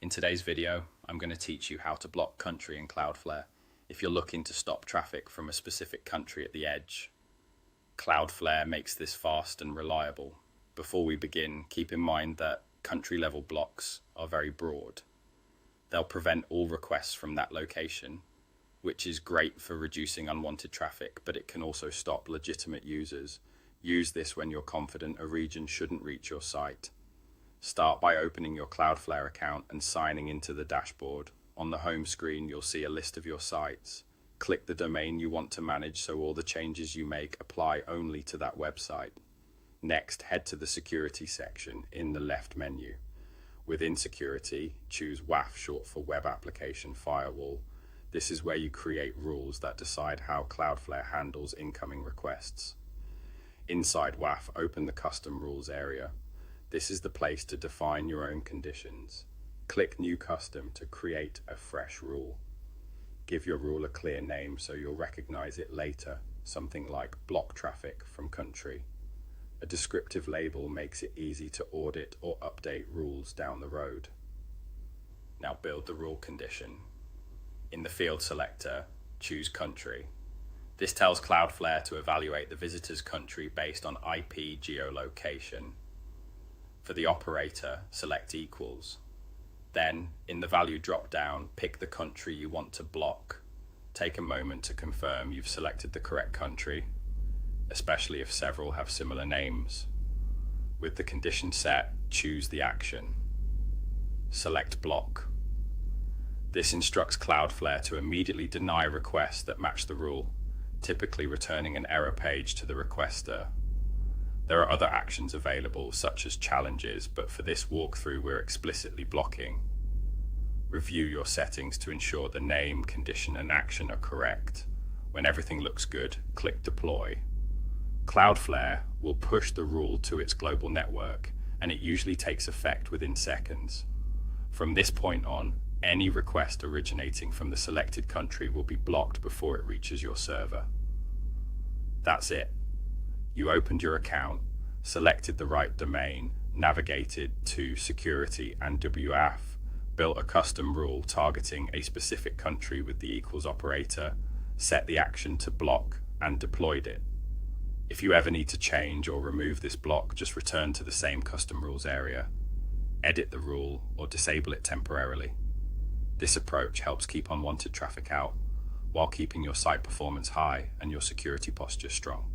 In today's video, I'm going to teach you how to block country in Cloudflare if you're looking to stop traffic from a specific country at the edge. Cloudflare makes this fast and reliable. Before we begin, keep in mind that country-level blocks are very broad. They'll prevent all requests from that location, which is great for reducing unwanted traffic, but it can also stop legitimate users. Use this when you're confident a region shouldn't reach your site. Start by opening your Cloudflare account and signing into the dashboard. On the home screen, you'll see a list of your sites. Click the domain you want to manage so all the changes you make apply only to that website. Next, head to the security section in the left menu. Within security, choose WAF, short for Web Application Firewall. This is where you create rules that decide how Cloudflare handles incoming requests. Inside WAF, open the Custom Rules area. This is the place to define your own conditions. Click New Custom to create a fresh rule. Give your rule a clear name so you'll recognize it later, something like block traffic from country. A descriptive label makes it easy to audit or update rules down the road. Now build the rule condition. In the field selector, choose country. This tells Cloudflare to evaluate the visitor's country based on IP geolocation. For the operator, select equals. Then, in the value drop-down, pick the country you want to block. Take a moment to confirm you've selected the correct country, especially if several have similar names. With the condition set, choose the action. Select block. This instructs Cloudflare to immediately deny requests that match the rule, typically returning an error page to the requester. There are other actions available, such as challenges, but for this walkthrough we're explicitly blocking. Review your settings to ensure the name, condition, and action are correct. When everything looks good, click Deploy. Cloudflare will push the rule to its global network, and it usually takes effect within seconds. From this point on, any request originating from the selected country will be blocked before it reaches your server. That's it. You opened your account, selected the right domain, navigated to security and WAF, built a custom rule targeting a specific country with the equals operator, set the action to block, and deployed it. If you ever need to change or remove this block, just return to the same custom rules area, edit the rule, or disable it temporarily. This approach helps keep unwanted traffic out while keeping your site performance high and your security posture strong.